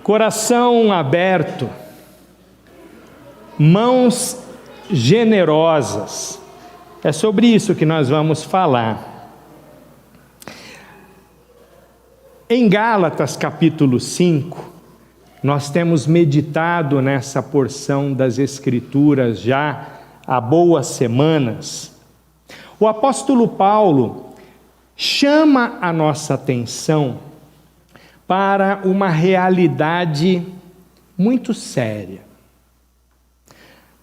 Coração aberto, mãos generosas. É sobre isso que nós vamos falar. Em Gálatas capítulo 5, nós temos meditado nessa porção das Escrituras já há boas semanas. O apóstolo Paulo chama a nossa atenção para uma realidade muito séria,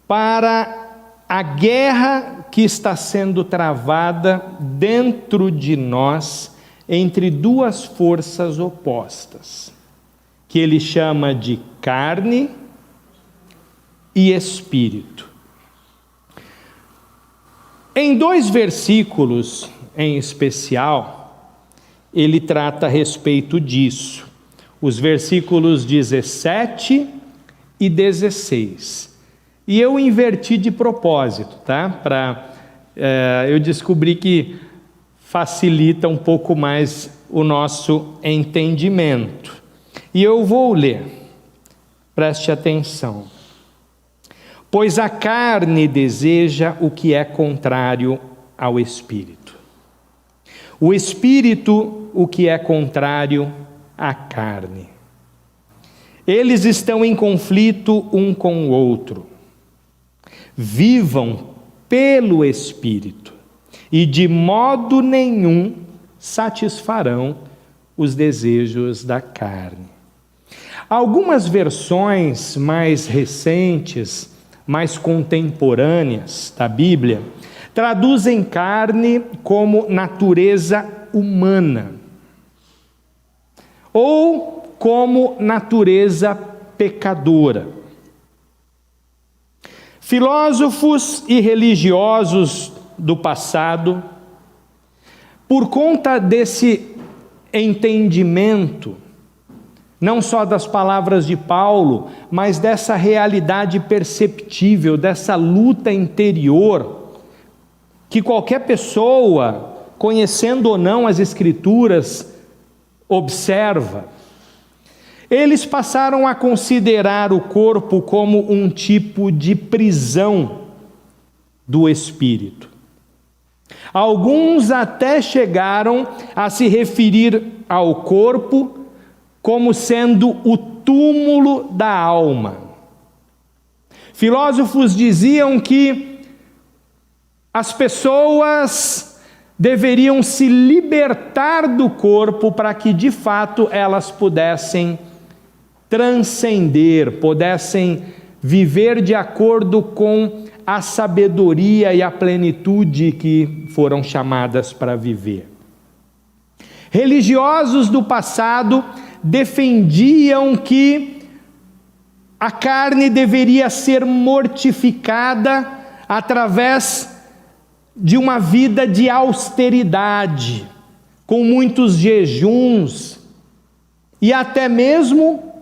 para a guerra que está sendo travada dentro de nós entre duas forças opostas, que ele chama de carne e espírito. Em 2 versículos em especial, ele trata a respeito disso, os versículos 17 e 16. E eu inverti de propósito, tá? Eu descobri que facilita um pouco mais o nosso entendimento. E eu vou ler, preste atenção. Pois a carne deseja o que é contrário ao espírito. O espírito, o que é contrário à carne. Eles estão em conflito um com o outro. Vivam pelo espírito e de modo nenhum satisfarão os desejos da carne. Algumas versões mais recentes, mais contemporâneas da Bíblia, traduzem carne como natureza humana ou como natureza pecadora. Filósofos e religiosos do passado, por conta desse entendimento, não só das palavras de Paulo, mas dessa realidade perceptível, dessa luta interior, que qualquer pessoa, conhecendo ou não as Escrituras, observa. Eles passaram a considerar o corpo como um tipo de prisão do espírito. Alguns até chegaram a se referir ao corpo como sendo o túmulo da alma. Filósofos diziam que as pessoas deveriam se libertar do corpo para que, de fato, elas pudessem transcender, pudessem viver de acordo com a sabedoria e a plenitude que foram chamadas para viver. Religiosos do passado defendiam que a carne deveria ser mortificada através de uma vida de austeridade, com muitos jejuns e até mesmo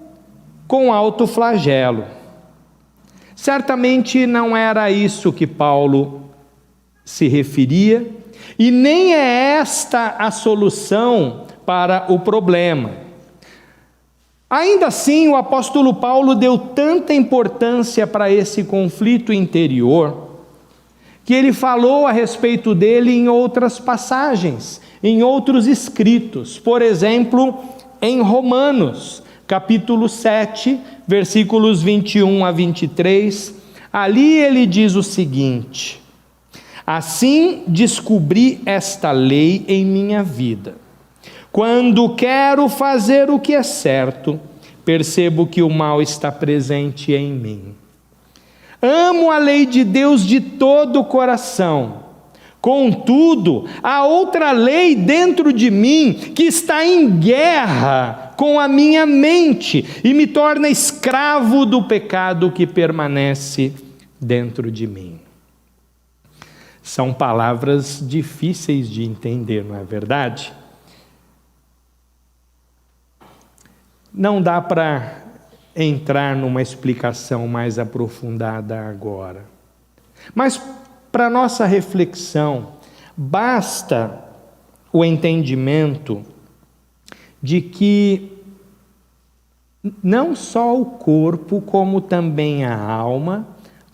com autoflagelo. Certamente não era isso que Paulo se referia, e nem é esta a solução para o problema. Ainda assim, o apóstolo Paulo deu tanta importância para esse conflito interior, que ele falou a respeito dele em outras passagens, em outros escritos. Por exemplo, em Romanos, capítulo 7, versículos 21 a 23, ali ele diz o seguinte: assim descobri esta lei em minha vida. Quando quero fazer o que é certo, percebo que o mal está presente em mim. Amo a lei de Deus de todo o coração. Contudo, há outra lei dentro de mim que está em guerra com a minha mente e me torna escravo do pecado que permanece dentro de mim. São palavras difíceis de entender, não é verdade? Não dá para entrar numa explicação mais aprofundada agora. Mas, para nossa reflexão, basta o entendimento de que Não só o corpo, como também a alma,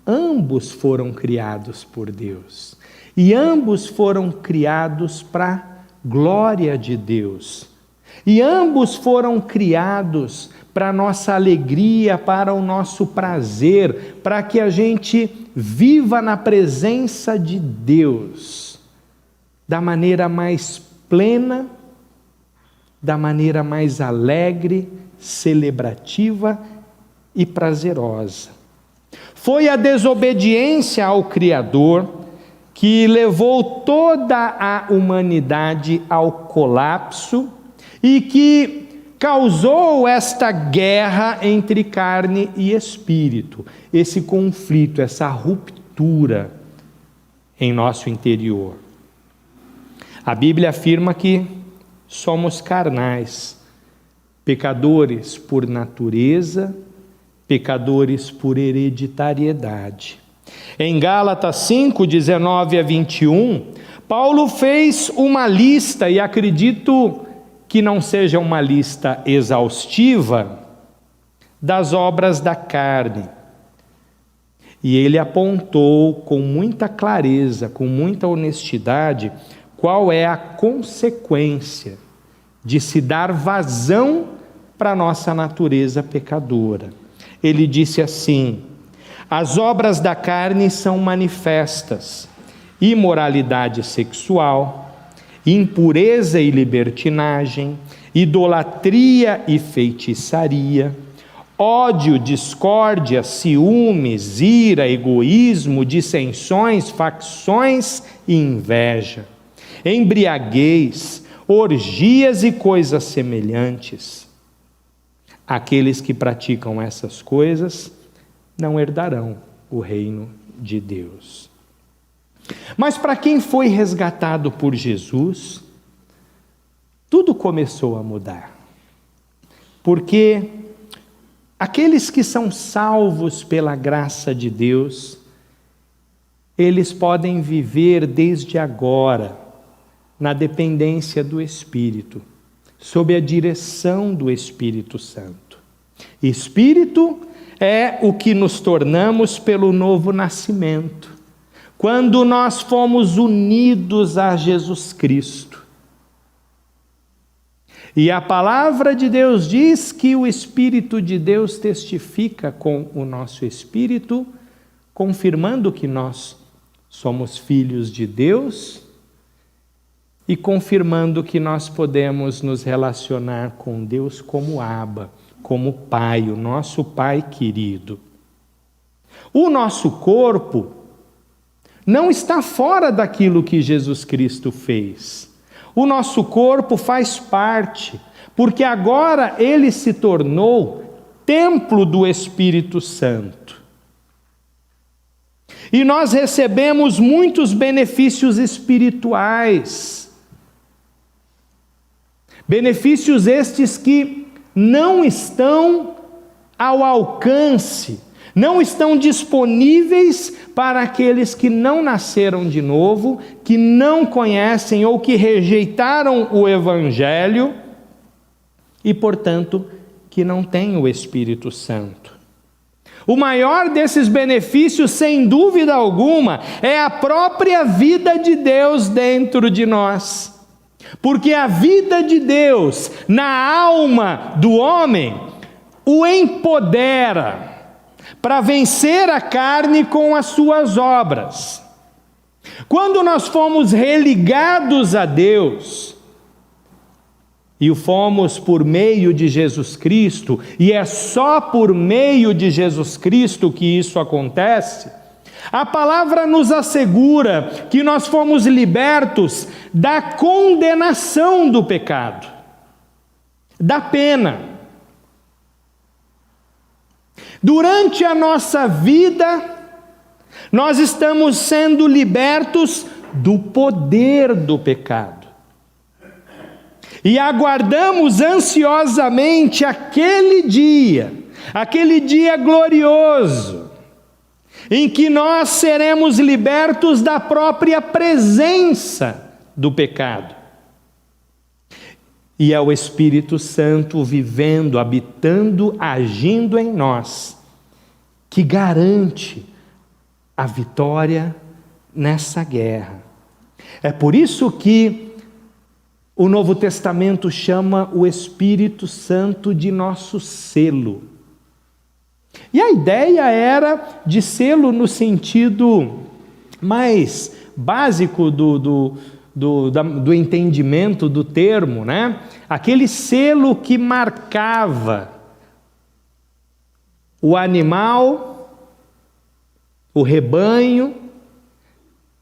ambos foram criados por Deus. E ambos foram criados para a glória de Deus. E ambos foram criados para a nossa alegria, para o nosso prazer, para que a gente viva na presença de Deus da maneira mais plena, da maneira mais alegre, celebrativa e prazerosa. Foi a desobediência ao Criador que levou toda a humanidade ao colapso e que causou esta guerra entre carne e espírito, esse conflito, essa ruptura em nosso interior. A Bíblia afirma que somos carnais, pecadores por natureza, pecadores por hereditariedade. Em Gálatas 5, 19 a 21, Paulo fez uma lista, e acredito que não seja uma lista exaustiva, das obras da carne. E ele apontou com muita clareza, com muita honestidade, qual é a consequência de se dar vazão para a nossa natureza pecadora. Ele disse assim: as obras da carne são manifestas: imoralidade sexual, impureza e libertinagem, idolatria e feitiçaria, ódio, discórdia, ciúmes, ira, egoísmo, dissensões, facções e inveja, embriaguez, orgias e coisas semelhantes. Aqueles que praticam essas coisas não herdarão o reino de Deus. Mas para quem foi resgatado por Jesus, tudo começou a mudar. Porque aqueles que são salvos pela graça de Deus, eles podem viver desde agora na dependência do Espírito, sob a direção do Espírito Santo. Espírito é o que nos tornamos pelo novo nascimento, quando nós fomos unidos a Jesus Cristo. E a palavra de Deus diz que o Espírito de Deus testifica com o nosso espírito, confirmando que nós somos filhos de Deus e confirmando que nós podemos nos relacionar com Deus como Abba, como Pai, o nosso Pai querido. O nosso corpo não está fora daquilo que Jesus Cristo fez. O nosso corpo faz parte, porque agora ele se tornou templo do Espírito Santo. E nós recebemos muitos benefícios espirituais. Benefícios estes que não estão ao alcance, não estão disponíveis para aqueles que não nasceram de novo, que não conhecem ou que rejeitaram o Evangelho e, portanto, que não têm o Espírito Santo. O maior desses benefícios, sem dúvida alguma, é a própria vida de Deus dentro de nós. Porque a vida de Deus na alma do homem o empodera para vencer a carne com as suas obras. Quando nós fomos religados a Deus, e o fomos por meio de Jesus Cristo, e é só por meio de Jesus Cristo que isso acontece, a palavra nos assegura que nós fomos libertos da condenação do pecado, da pena. Durante a nossa vida, nós estamos sendo libertos do poder do pecado. E aguardamos ansiosamente aquele dia glorioso, em que nós seremos libertos da própria presença do pecado. E é o Espírito Santo vivendo, habitando, agindo em nós, que garante a vitória nessa guerra. É por isso que o Novo Testamento chama o Espírito Santo de nosso selo. E a ideia era de selo no sentido mais básico do entendimento do termo, né? Aquele selo que marcava o animal, o rebanho,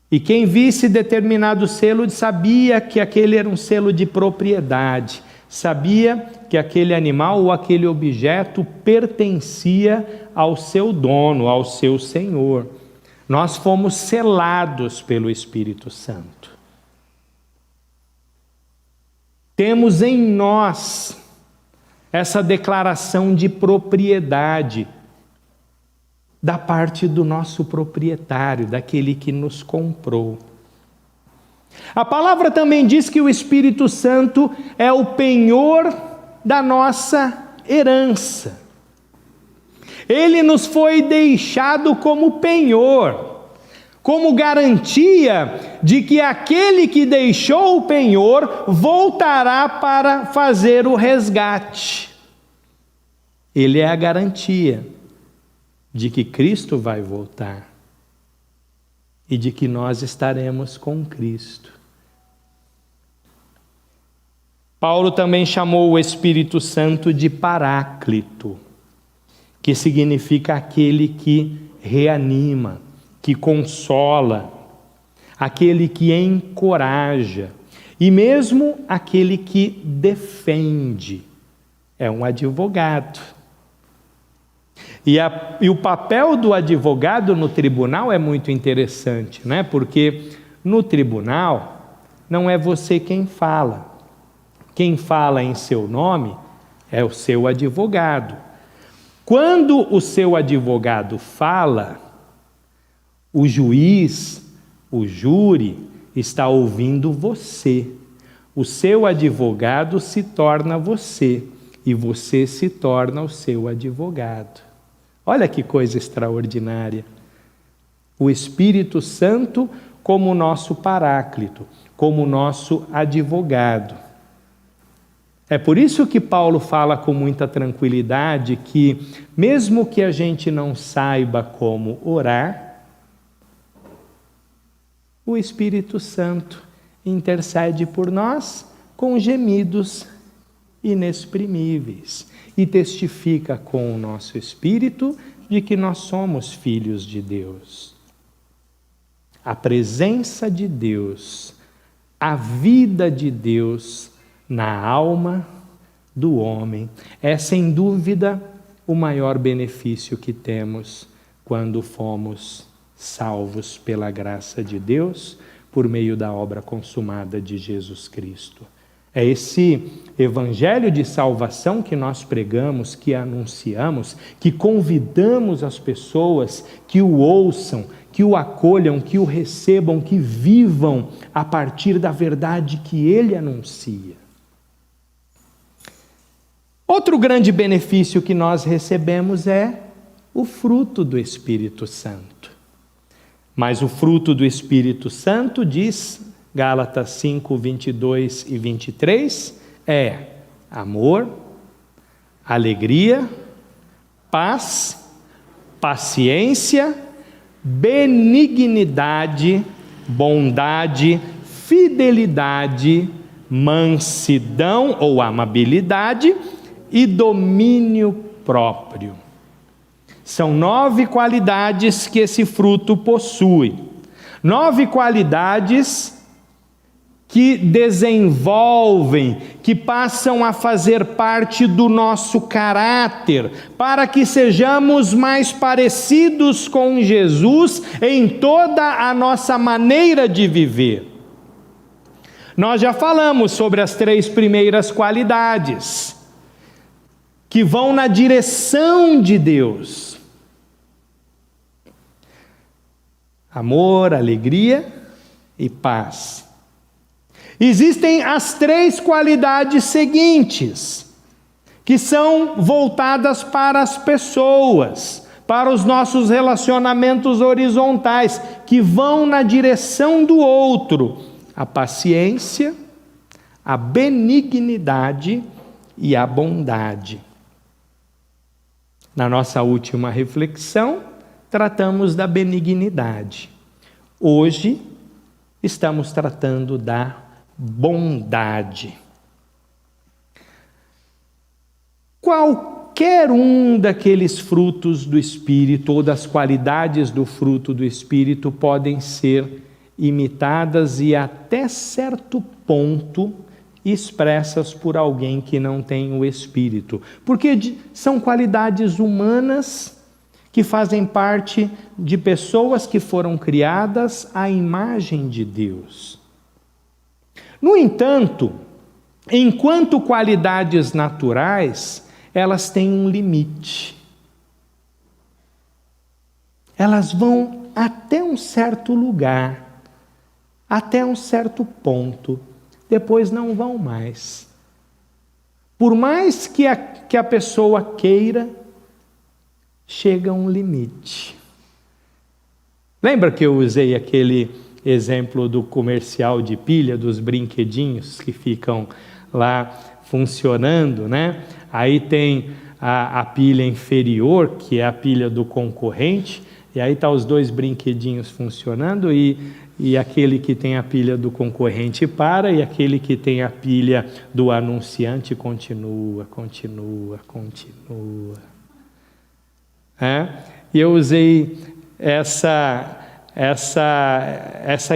e quem visse determinado selo sabia que aquele era um selo de propriedade, sabia que aquele animal ou aquele objeto pertencia ao seu dono, ao seu Senhor. Nós fomos selados pelo Espírito Santo. Temos em nós essa declaração de propriedade da parte do nosso proprietário, daquele que nos comprou. A palavra também diz que o Espírito Santo é o penhor da nossa herança. Ele nos foi deixado como penhor, como garantia de que aquele que deixou o penhor voltará para fazer o resgate. Ele é a garantia de que Cristo vai voltar e de que nós estaremos com Cristo. Paulo também chamou o Espírito Santo de Paráclito, que significa aquele que reanima, que consola, aquele que encoraja e mesmo aquele que defende. É um advogado. E o papel do advogado no tribunal é muito interessante, né? Porque no tribunal não é você quem fala. Quem fala em seu nome é o seu advogado. Quando o seu advogado fala, o juiz, o júri, está ouvindo você. O seu advogado se torna você e você se torna o seu advogado. Olha que coisa extraordinária. O Espírito Santo como nosso paráclito, como nosso advogado. É por isso que Paulo fala com muita tranquilidade que, mesmo que a gente não saiba como orar, o Espírito Santo intercede por nós com gemidos inexprimíveis e testifica com o nosso espírito de que nós somos filhos de Deus. A presença de Deus, a vida de Deus na alma do homem é sem dúvida o maior benefício que temos quando fomos salvos pela graça de Deus por meio da obra consumada de Jesus Cristo. É esse evangelho de salvação que nós pregamos, que anunciamos, que convidamos as pessoas que o ouçam, que o acolham, que o recebam, que vivam a partir da verdade que ele anuncia. Outro grande benefício que nós recebemos é o fruto do Espírito Santo. Mas o fruto do Espírito Santo, diz Gálatas 5, 22 e 23, é amor, alegria, paz, paciência, benignidade, bondade, fidelidade, mansidão ou amabilidade e domínio próprio. São 9 qualidades que esse fruto possui. 9 qualidades que desenvolvem, que passam a fazer parte do nosso caráter, para que sejamos mais parecidos com Jesus em toda a nossa maneira de viver. Nós já falamos sobre as 3 primeiras qualidades, que vão na direção de Deus: amor, alegria e paz. Existem as 3 qualidades seguintes, que são voltadas para as pessoas, para os nossos relacionamentos horizontais, que vão na direção do outro: a paciência, a benignidade e a bondade. Na nossa última reflexão, tratamos da benignidade. Hoje, estamos tratando da bondade. Qualquer um daqueles frutos do Espírito ou das qualidades do fruto do Espírito podem ser imitadas e até certo ponto expressas por alguém que não tem o Espírito, porque são qualidades humanas que fazem parte de pessoas que foram criadas à imagem de Deus. No entanto, enquanto qualidades naturais, elas têm um limite. Elas vão até um certo lugar, até um certo ponto, depois não vão mais. Por mais que a pessoa queira, chega a um limite. Lembra que eu usei aquele exemplo do comercial de pilha, dos brinquedinhos que ficam lá funcionando, né? Aí tem a pilha inferior, que é a pilha do concorrente, e aí tá os 2 brinquedinhos funcionando e aquele que tem a pilha do concorrente para, e aquele que tem a pilha do anunciante continua. E eu usei essa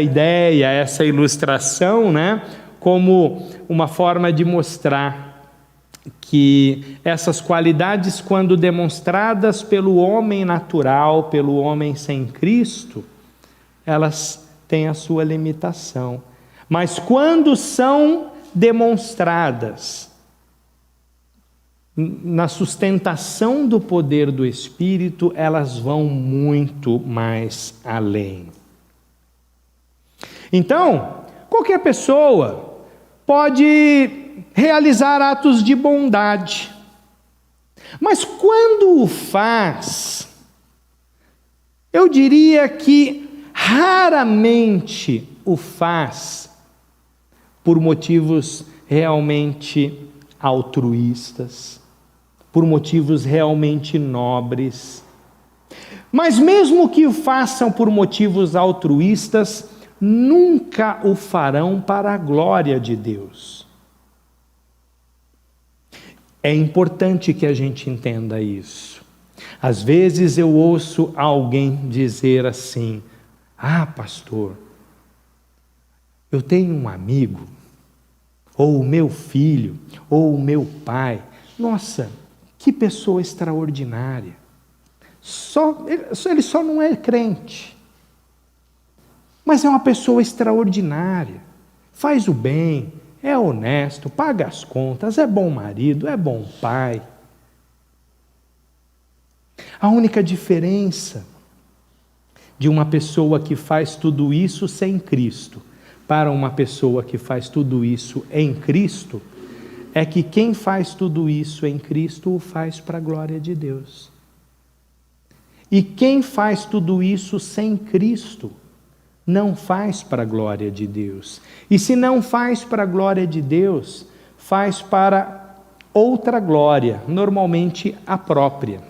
ideia, essa ilustração, né, como uma forma de mostrar que essas qualidades, quando demonstradas pelo homem natural, pelo homem sem Cristo, elas têm a sua limitação. Mas quando são demonstradas na sustentação do poder do Espírito, elas vão muito mais além. Então, qualquer pessoa pode realizar atos de bondade, mas quando o faz, eu diria que raramente o faz por motivos realmente altruístas, por motivos realmente nobres. Mas mesmo que o façam por motivos altruístas, nunca o farão para a glória de Deus. É importante que a gente entenda isso. Às vezes eu ouço alguém dizer assim: ah, pastor, eu tenho um amigo, ou o meu filho, ou o meu pai. Nossa, que pessoa extraordinária. Ele só não é crente, mas é uma pessoa extraordinária. Faz o bem, é honesto, paga as contas, é bom marido, é bom pai. A única diferença de uma pessoa que faz tudo isso sem Cristo para uma pessoa que faz tudo isso em Cristo é que quem faz tudo isso em Cristo o faz para a glória de Deus. E quem faz tudo isso sem Cristo não faz para a glória de Deus. E se não faz para a glória de Deus, faz para outra glória, normalmente a própria.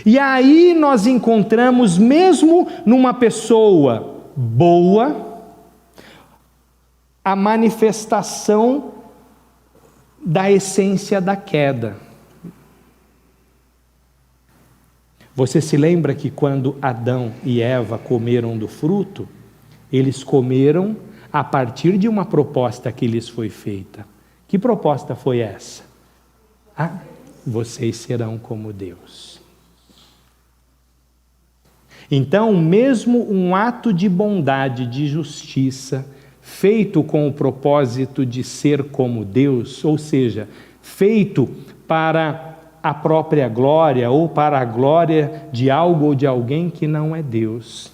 E aí nós encontramos, mesmo numa pessoa boa, a manifestação da essência da queda. Você se lembra que quando Adão e Eva comeram do fruto, eles comeram a partir de uma proposta que lhes foi feita. Que proposta foi essa? Ah, vocês serão como Deus. Então, mesmo um ato de bondade, de justiça, feito com o propósito de ser como Deus, ou seja, feito para a própria glória ou para a glória de algo ou de alguém que não é Deus,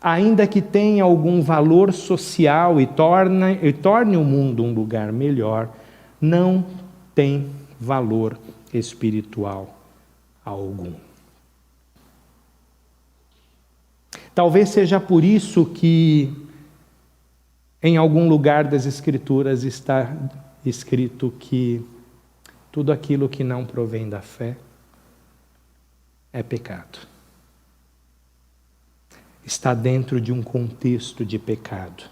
ainda que tenha algum valor social e torne o mundo um lugar melhor, não tem valor espiritual algum. Talvez seja por isso que em algum lugar das Escrituras está escrito que tudo aquilo que não provém da fé é pecado. Está dentro de um contexto de pecado.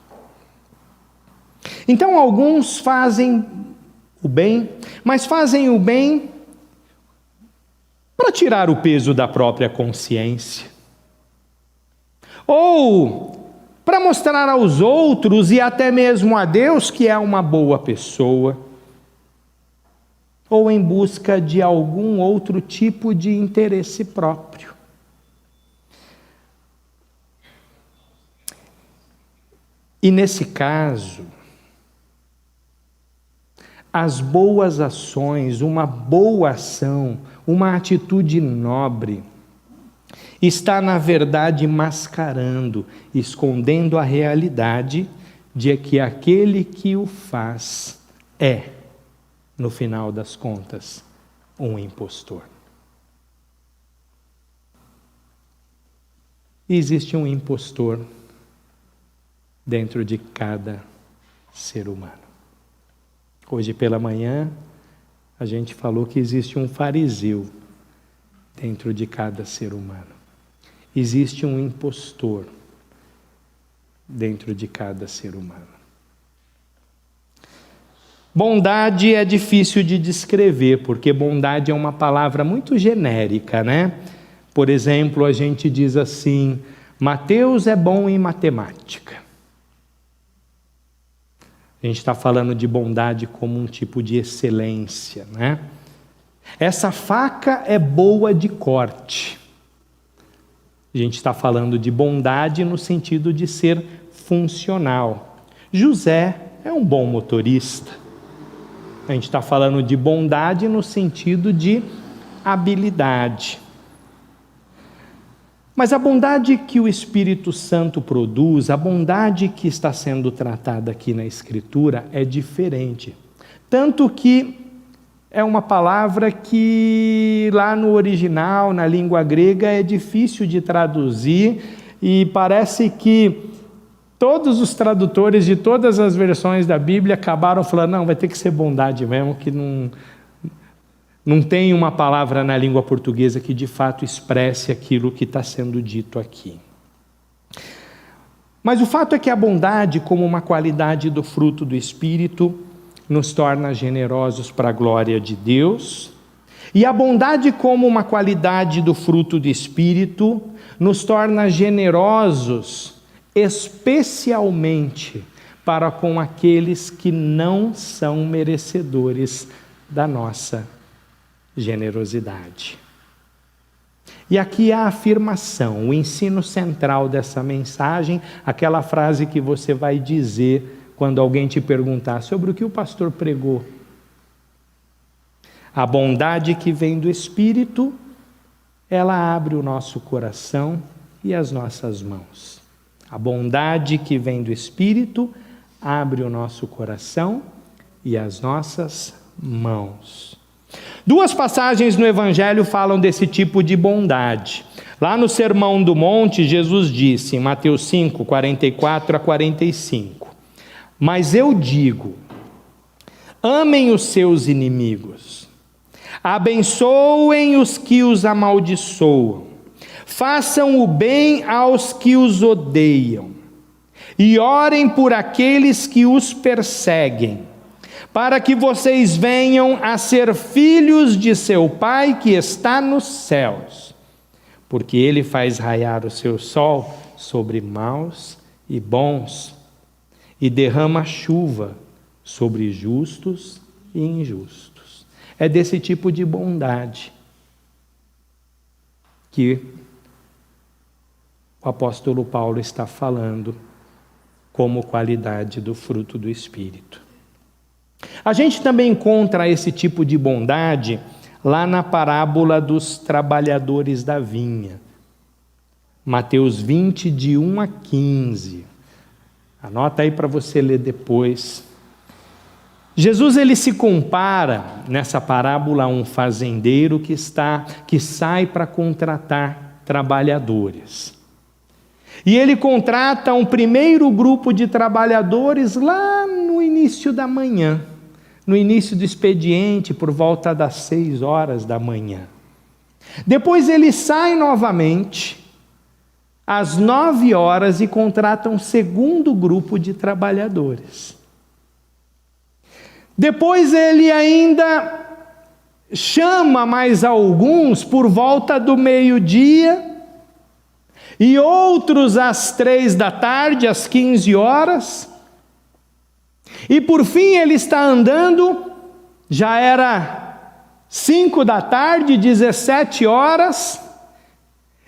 Então alguns fazem o bem, mas fazem o bem para tirar o peso da própria consciência. Ou para mostrar aos outros e até mesmo a Deus que é uma boa pessoa. Ou em busca de algum outro tipo de interesse próprio. E nesse caso, as boas ações, uma boa ação, uma atitude nobre, está na verdade mascarando, escondendo a realidade de que aquele que o faz é, no final das contas, um impostor. E existe um impostor dentro de cada ser humano. Hoje pela manhã, a gente falou que existe um fariseu dentro de cada ser humano. Existe um impostor dentro de cada ser humano. Bondade é difícil de descrever, porque bondade é uma palavra muito genérica, né? Por exemplo, a gente diz assim: Mateus é bom em matemática. A gente está falando de bondade como um tipo de excelência, né? Essa faca é boa de corte. A gente está falando de bondade no sentido de ser funcional. José é um bom motorista. A gente está falando de bondade no sentido de habilidade. Mas a bondade que o Espírito Santo produz, a bondade que está sendo tratada aqui na Escritura é diferente. Tanto que é uma palavra que lá no original, na língua grega, é difícil de traduzir e parece que todos os tradutores de todas as versões da Bíblia acabaram falando, não, vai ter que ser bondade mesmo, que não tem uma palavra na língua portuguesa que de fato expresse aquilo que está sendo dito aqui. Mas o fato é que a bondade, como uma qualidade do fruto do Espírito, nos torna generosos para a glória de Deus, e a bondade como uma qualidade do fruto do Espírito nos torna generosos, especialmente para com aqueles que não são merecedores da nossa generosidade. E aqui a afirmação, o ensino central dessa mensagem, aquela frase que você vai dizer quando alguém te perguntar sobre o que o pastor pregou. A bondade que vem do Espírito, ela abre o nosso coração e as nossas mãos. A bondade que vem do Espírito abre o nosso coração e as nossas mãos. Duas passagens no Evangelho falam desse tipo de bondade. Lá no Sermão do Monte, Jesus disse, em Mateus 5, 44 a 45, mas eu digo, amem os seus inimigos, abençoem os que os amaldiçoam, façam o bem aos que os odeiam, e orem por aqueles que os perseguem, para que vocês venham a ser filhos de seu Pai que está nos céus, porque Ele faz raiar o seu sol sobre maus e bons, e derrama chuva sobre justos e injustos. É desse tipo de bondade que o apóstolo Paulo está falando como qualidade do fruto do Espírito. A gente também encontra esse tipo de bondade lá na parábola dos trabalhadores da vinha. Mateus 20, de 1 a 15. Anota aí para você ler depois. Jesus ele se compara nessa parábola a um fazendeiro que sai para contratar trabalhadores. E ele contrata um primeiro grupo de trabalhadores lá no início da manhã, no início do expediente, por volta das 6 horas da manhã. Depois ele sai novamente às 9 horas e contrata um segundo grupo de trabalhadores. Depois ele ainda chama mais alguns por volta do meio-dia e outros às 3 da tarde, às 15 horas. E por fim ele está andando, já era 5 da tarde, 17 horas,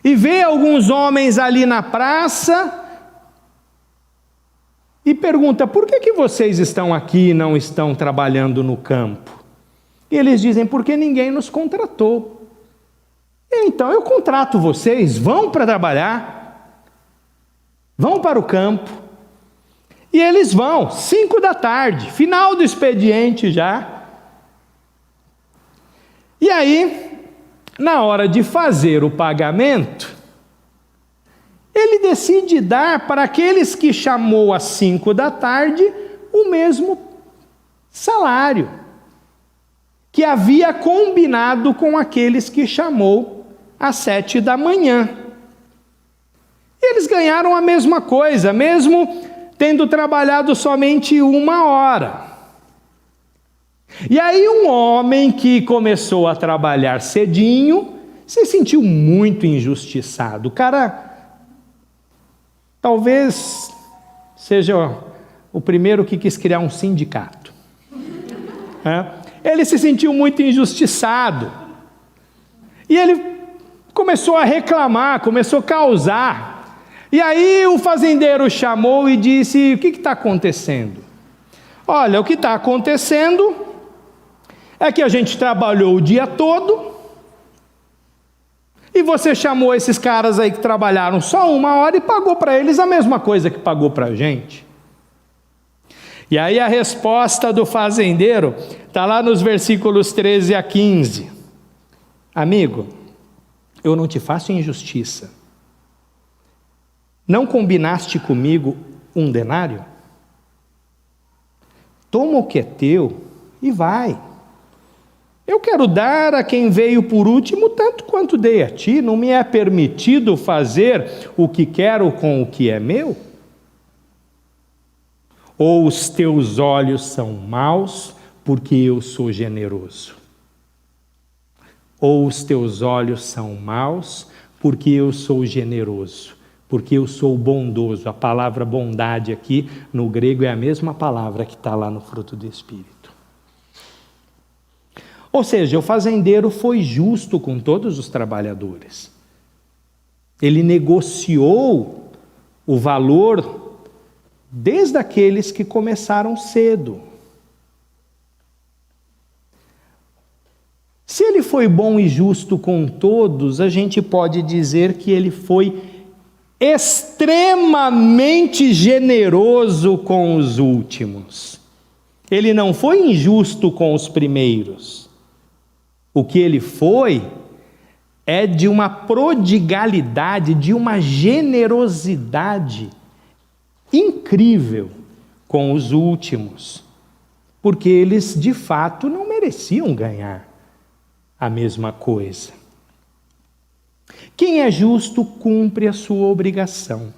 e vê alguns homens ali na praça e pergunta: por que vocês estão aqui e não estão trabalhando no campo? E eles dizem: porque ninguém nos contratou. Então eu contrato vocês, vão para trabalhar, vão para o campo. E eles vão, 5 da tarde, final do expediente já. E aí, na hora de fazer o pagamento, ele decide dar para aqueles que chamou às 5 da tarde o mesmo salário que havia combinado com aqueles que chamou às 7 da manhã. Eles ganharam a mesma coisa, mesmo tendo trabalhado somente 1 hora. E aí um homem que começou a trabalhar cedinho se sentiu muito injustiçado. O cara talvez seja o primeiro que quis criar um sindicato. Ele se sentiu muito injustiçado. E ele começou a reclamar, começou a causar. E aí o fazendeiro chamou e disse: o que está acontecendo? Olha, o que está acontecendo é que a gente trabalhou o dia todo e você chamou esses caras aí que trabalharam só 1 hora e pagou para eles a mesma coisa que pagou para a gente. E aí a resposta do fazendeiro está lá nos versículos 13 a 15. Amigo, eu não te faço injustiça. Não combinaste comigo 1 denário? Toma o que é teu e vai. Eu quero dar a quem veio por último tanto quanto dei a ti. Não me é permitido fazer o que quero com o que é meu? Ou os teus olhos são maus porque eu sou generoso? Ou os teus olhos são maus porque eu sou generoso? Porque eu sou bondoso. A palavra bondade aqui no grego é a mesma palavra que está lá no fruto do Espírito. Ou seja, o fazendeiro foi justo com todos os trabalhadores. Ele negociou o valor desde aqueles que começaram cedo. Se ele foi bom e justo com todos, a gente pode dizer que ele foi extremamente generoso com os últimos. Ele não foi injusto com os primeiros. O que ele foi é de uma prodigalidade, de uma generosidade incrível com os últimos, porque eles de fato não mereciam ganhar a mesma coisa. Quem é justo cumpre a sua obrigação,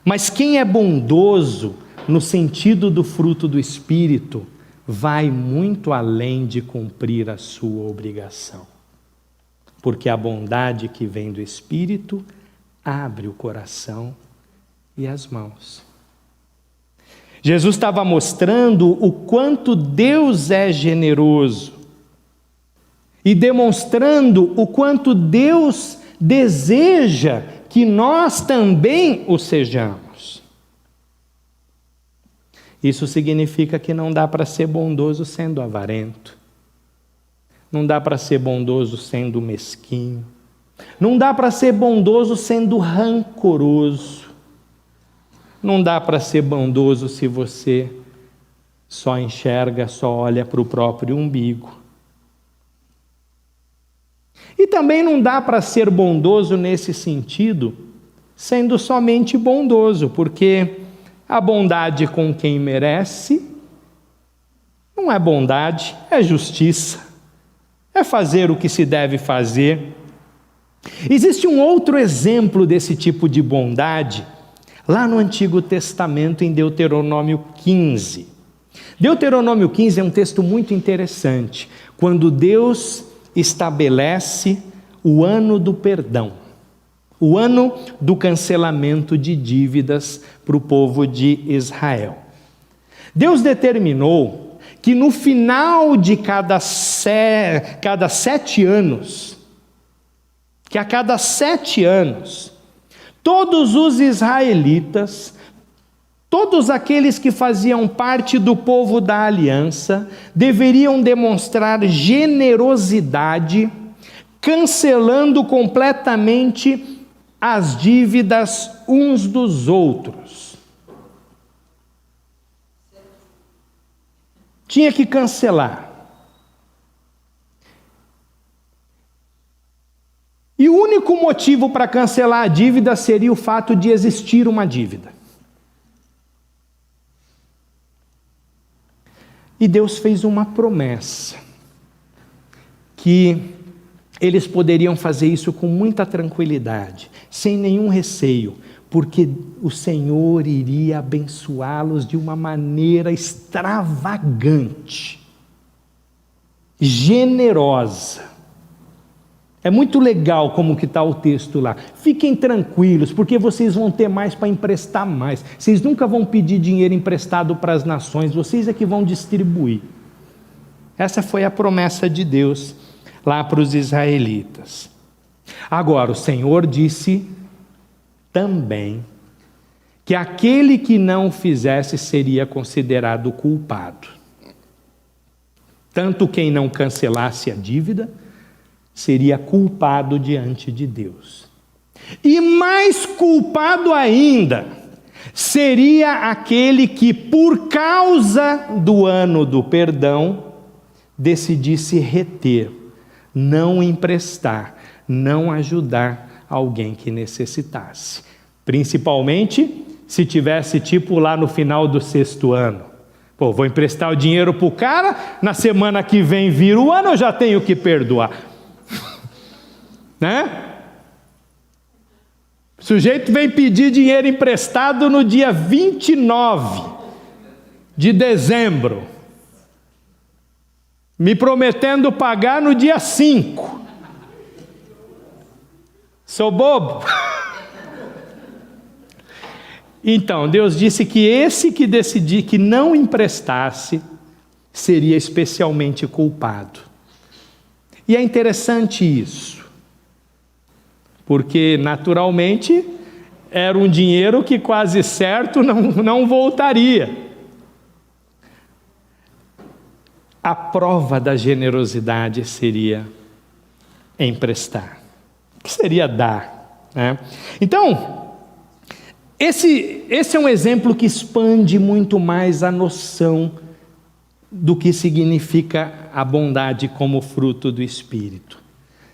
mas quem é bondoso no sentido do fruto do Espírito vai muito além de cumprir a sua obrigação, porque a bondade que vem do Espírito abre o coração e as mãos. Jesus estava mostrando o quanto Deus é generoso e demonstrando o quanto Deus deseja que nós também o sejamos. Isso significa que não dá para ser bondoso sendo avarento, não dá para ser bondoso sendo mesquinho, Não dá para ser bondoso sendo rancoroso. Não dá para ser bondoso se você só enxerga, só olha para o próprio umbigo. E também não dá para ser bondoso nesse sentido, sendo somente bondoso, porque a bondade com quem merece não é bondade, é justiça, é fazer o que se deve fazer. Existe um outro exemplo desse tipo de bondade, lá no Antigo Testamento, em Deuteronômio 15. Deuteronômio 15 é um texto muito interessante, quando Deus estabelece o ano do perdão, o ano do cancelamento de dívidas para o povo de Israel. Deus determinou que no final de cada 7 anos, que a cada 7 anos, todos os israelitas, todos aqueles que faziam parte do povo da aliança, deveriam demonstrar generosidade, cancelando completamente as dívidas uns dos outros. Tinha que cancelar. E o único motivo para cancelar a dívida seria o fato de existir uma dívida. E Deus fez uma promessa, que eles poderiam fazer isso com muita tranquilidade, sem nenhum receio, porque o Senhor iria abençoá-los de uma maneira extravagante, generosa. É muito legal como que está o texto lá. Fiquem tranquilos, porque vocês vão ter mais para emprestar mais. Vocês nunca vão pedir dinheiro emprestado para as nações, vocês é que vão distribuir. Essa foi a promessa de Deus lá para os israelitas. Agora, o Senhor disse também que aquele que não fizesse seria considerado culpado. Tanto quem não cancelasse a dívida, seria culpado diante de Deus. E mais culpado ainda, seria aquele que, por causa do ano do perdão, decidisse reter, não emprestar, não ajudar alguém que necessitasse. Principalmente se tivesse tipo lá no final do 6º ano. Pô, vou emprestar o dinheiro para o cara, na semana que vem vira o ano, eu já tenho que perdoar. Né? O sujeito vem pedir dinheiro emprestado no dia 29 de dezembro, me prometendo pagar no dia 5. Sou bobo? Então, Deus disse que esse que decidir que não emprestasse seria especialmente culpado. E é interessante isso, porque naturalmente era um dinheiro que quase certo não voltaria. A prova da generosidade seria emprestar, que seria dar, né? Então, esse é um exemplo que expande muito mais a noção do que significa a bondade como fruto do Espírito.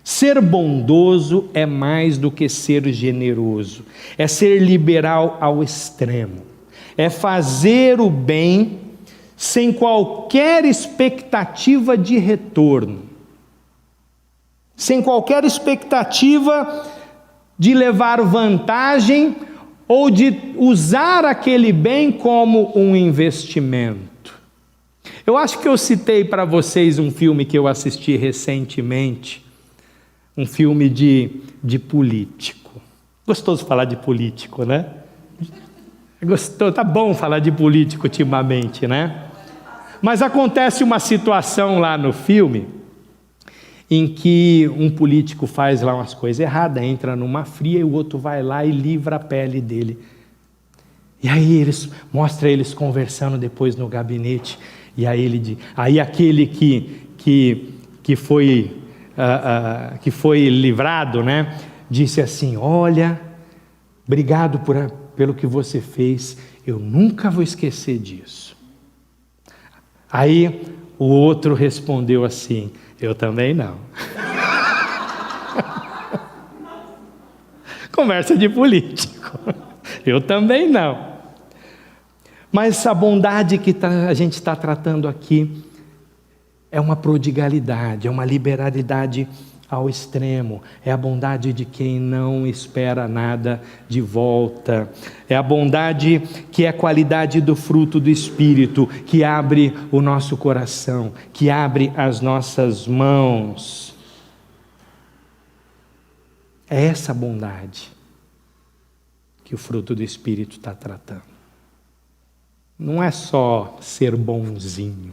Ser bondoso é mais do que ser generoso, é ser liberal ao extremo, é fazer o bem sem qualquer expectativa de retorno, sem qualquer expectativa de levar vantagem ou de usar aquele bem como um investimento. Eu acho que eu citei para vocês um filme que eu assisti recentemente, um filme de político. Gostoso falar de político, né? Gostou, tá bom falar de político ultimamente, né? Mas acontece uma situação lá no filme em que um político faz lá umas coisas erradas, entra numa fria e o outro vai lá e livra a pele dele. E aí mostra eles conversando depois no gabinete, e aí aquele que foi que foi livrado, né, disse assim: olha, obrigado pelo que você fez, eu nunca vou esquecer disso. Aí o outro respondeu assim: eu também não. Conversa de político. Eu também não. Mas a bondade que a gente está tratando aqui é uma prodigalidade, é uma liberalidade ao extremo, é a bondade de quem não espera nada de volta, é a bondade que é a qualidade do fruto do Espírito, que abre o nosso coração, que abre as nossas mãos. É essa bondade que o fruto do Espírito está tratando. Não é só ser bonzinho,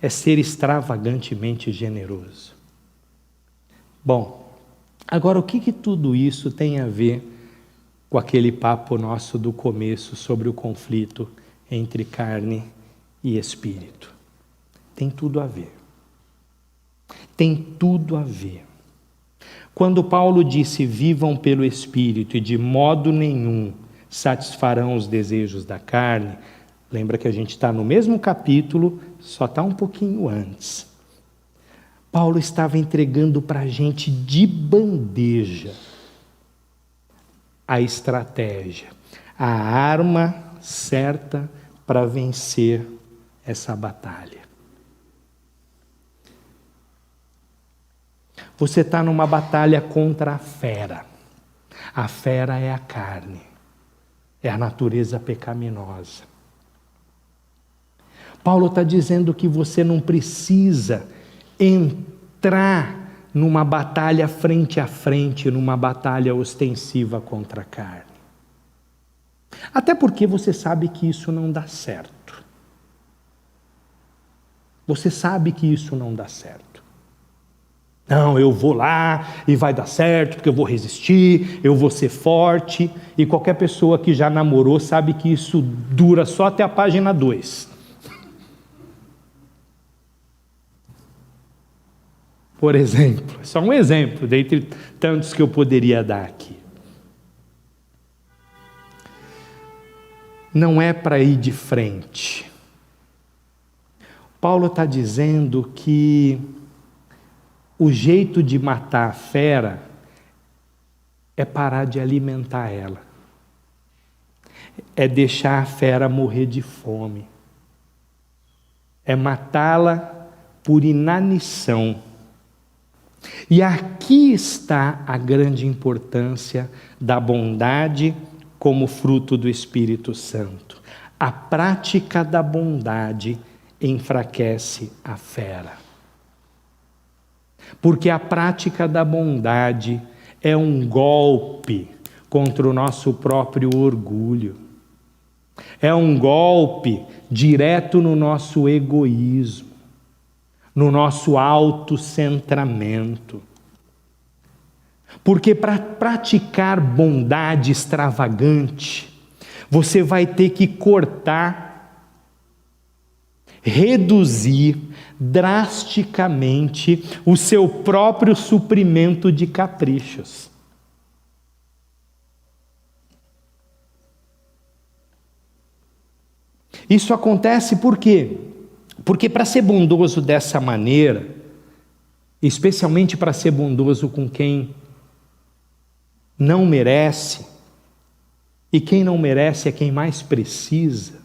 é ser extravagantemente generoso. Bom, agora o que tudo isso tem a ver com aquele papo nosso do começo sobre o conflito entre carne e espírito? Tem tudo a ver. Tem tudo a ver. Quando Paulo disse: vivam pelo Espírito e de modo nenhum satisfarão os desejos da carne, lembra que a gente está no mesmo capítulo, só está um pouquinho antes. Paulo estava entregando para a gente de bandeja a estratégia, a arma certa para vencer essa batalha. Você está numa batalha contra a fera. A fera é a carne, é a natureza pecaminosa. Paulo está dizendo que você não precisa entrar numa batalha frente a frente, numa batalha ostensiva contra a carne. Até porque você sabe que isso não dá certo. Você sabe que isso não dá certo. Não, eu vou lá e vai dar certo, porque eu vou resistir, eu vou ser forte. E qualquer pessoa que já namorou sabe que isso dura só até a página 2. Por exemplo, só um exemplo, dentre tantos que eu poderia dar aqui. Não é para ir de frente. Paulo está dizendo que o jeito de matar a fera é parar de alimentar ela. É deixar a fera morrer de fome. É matá-la por inanição. E aqui está a grande importância da bondade como fruto do Espírito Santo. A prática da bondade enfraquece a fera. Porque a prática da bondade é um golpe contra o nosso próprio orgulho. É um golpe direto no nosso egoísmo, no nosso autocentramento. Porque para praticar bondade extravagante, você vai ter que cortar, reduzir drasticamente o seu próprio suprimento de caprichos. Isso acontece por quê? Porque para ser bondoso dessa maneira, especialmente para ser bondoso com quem não merece, e quem não merece é quem mais precisa,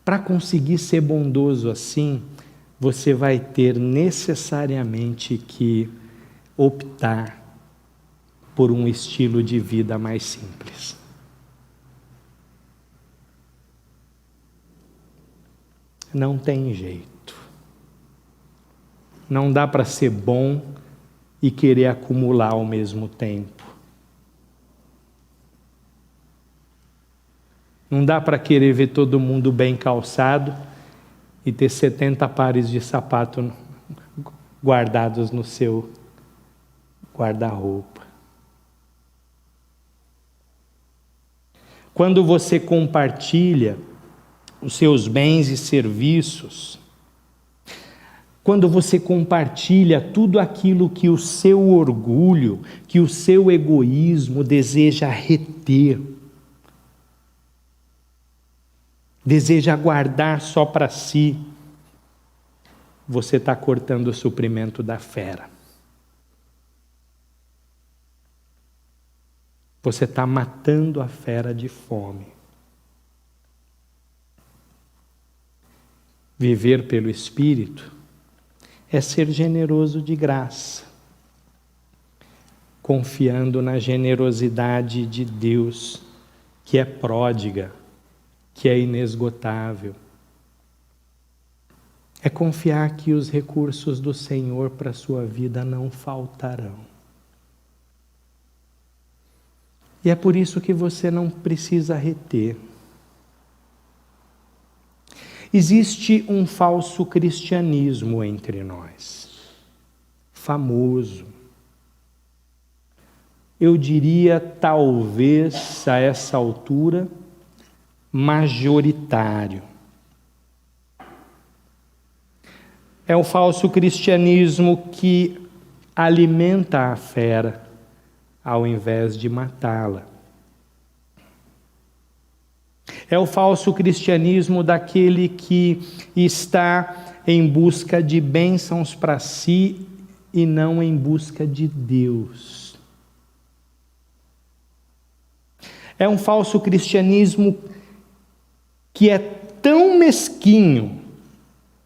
para conseguir ser bondoso assim, você vai ter necessariamente que optar por um estilo de vida mais simples. Não tem jeito. Não dá para ser bom e querer acumular ao mesmo tempo. Não dá para querer ver todo mundo bem calçado e ter 70 pares de sapato guardados no seu guarda-roupa. Quando você compartilha os seus bens e serviços, quando você compartilha tudo aquilo que o seu orgulho, que o seu egoísmo deseja reter, deseja guardar só para si, você está cortando o suprimento da fera. Você está matando a fera de fome. Viver pelo Espírito é ser generoso de graça, confiando na generosidade de Deus, que é pródiga, que é inesgotável. É confiar que os recursos do Senhor para a sua vida não faltarão. E é por isso que você não precisa reter. Existe um falso cristianismo entre nós, famoso. Eu diria, talvez, a essa altura, majoritário. É o falso cristianismo que alimenta a fera, ao invés de matá-la. É o falso cristianismo daquele que está em busca de bênçãos para si e não em busca de Deus. É um falso cristianismo que é tão mesquinho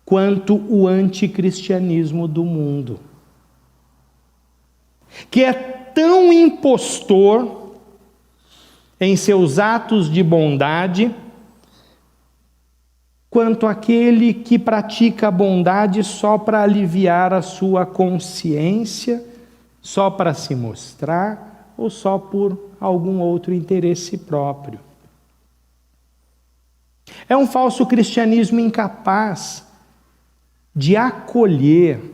quanto o anticristianismo do mundo, que é tão impostor em seus atos de bondade, quanto aquele que pratica a bondade só para aliviar a sua consciência, só para se mostrar, ou só por algum outro interesse próprio. É um falso cristianismo incapaz de acolher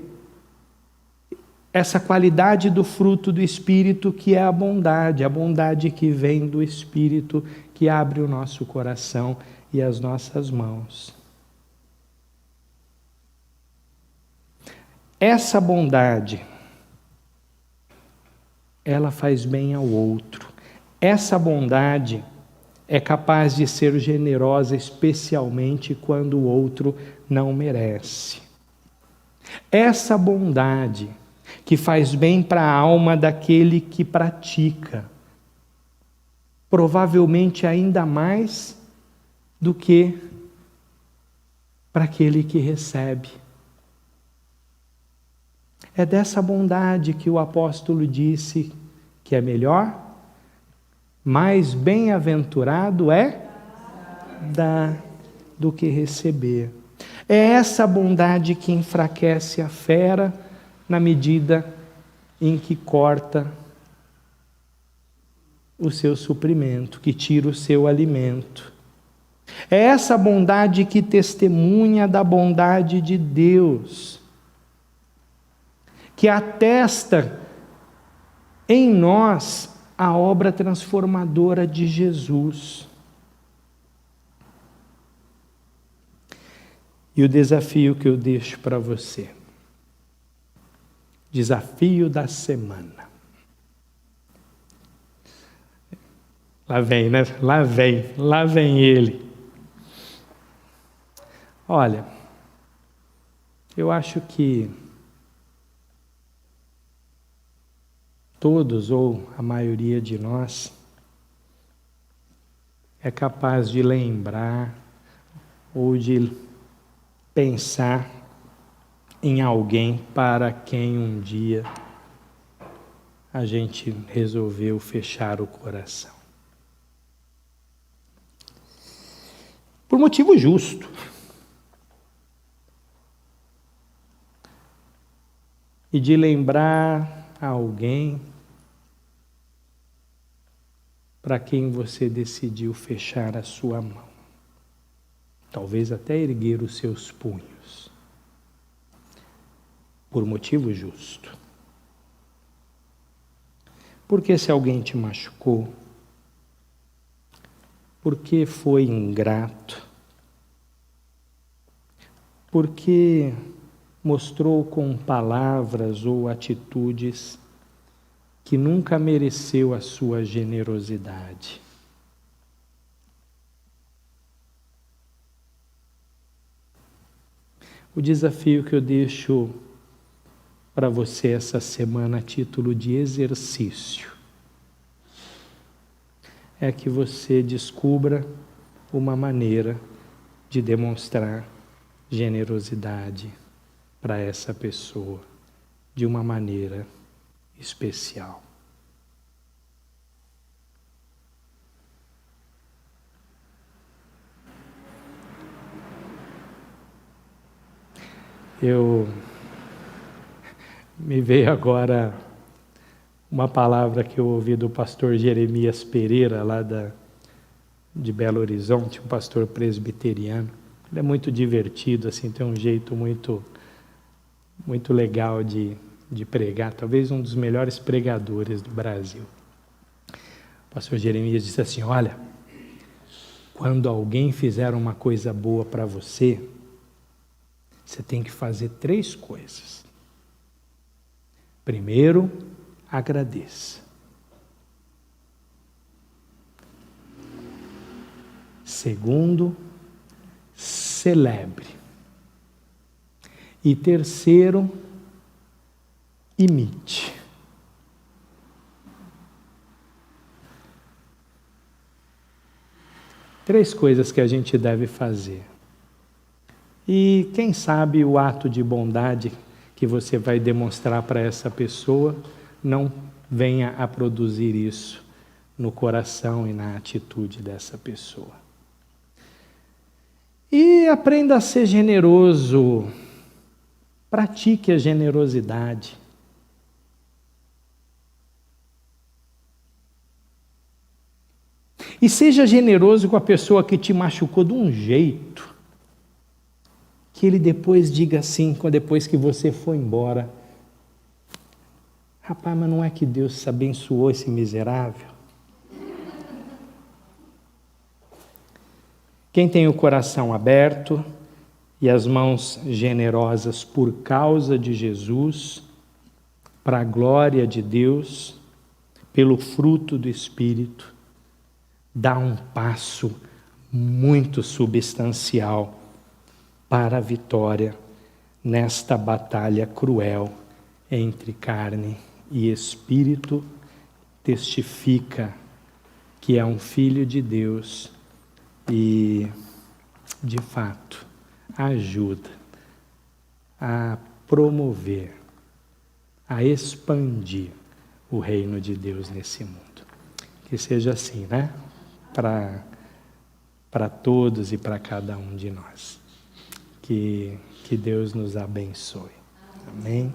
essa qualidade do fruto do Espírito que é a bondade que vem do Espírito, que abre o nosso coração e as nossas mãos. Essa bondade, ela faz bem ao outro. Essa bondade é capaz de ser generosa, especialmente quando o outro não merece. Essa bondade que faz bem para a alma daquele que pratica, provavelmente ainda mais do que para aquele que recebe. É dessa bondade que o apóstolo disse que é melhor, mais bem-aventurado é dar do que receber. É essa bondade que enfraquece a fera na medida em que corta o seu suprimento, que tira o seu alimento. É essa bondade que testemunha da bondade de Deus, que atesta em nós a obra transformadora de Jesus. E o desafio que eu deixo para você, desafio da semana. Lá vem, né? Lá vem ele. Olha, eu acho que todos, ou a maioria de nós, é capaz de lembrar ou de pensar em alguém para quem um dia a gente resolveu fechar o coração. Por motivo justo. E de lembrar a alguém para quem você decidiu fechar a sua mão. Talvez até erguer os seus punhos. Por motivo justo. Porque se alguém te machucou, porque foi ingrato, porque mostrou com palavras ou atitudes que nunca mereceu a sua generosidade. O desafio que eu deixo para você essa semana a título de exercício é que você descubra uma maneira de demonstrar generosidade para essa pessoa de uma maneira especial. Me veio agora uma palavra que eu ouvi do pastor Jeremias Pereira, lá de Belo Horizonte, um pastor presbiteriano. Ele é muito divertido, assim, tem um jeito muito legal de pregar, talvez um dos melhores pregadores do Brasil. O pastor Jeremias disse assim: olha, quando alguém fizer uma coisa boa para você, você tem que fazer 3 coisas. Primeiro, agradeça. Segundo, celebre. E terceiro, imite. Três coisas que a gente deve fazer. E quem sabe o ato de bondade que você vai demonstrar para essa pessoa não venha a produzir isso no coração e na atitude dessa pessoa. E aprenda a ser generoso. Pratique a generosidade. E seja generoso com a pessoa que te machucou de um jeito que ele depois diga assim, depois que você foi embora: rapaz, mas não é que Deus abençoou esse miserável? Quem tem o coração aberto e as mãos generosas por causa de Jesus, para a glória de Deus, pelo fruto do Espírito, dá um passo muito substancial para a vitória nesta batalha cruel entre carne e espírito. Testifica que é um filho de Deus e, de fato, ajuda a promover, a expandir o reino de Deus nesse mundo. Que seja assim, né? Para todos e para cada um de nós. Que Deus nos abençoe. Amém?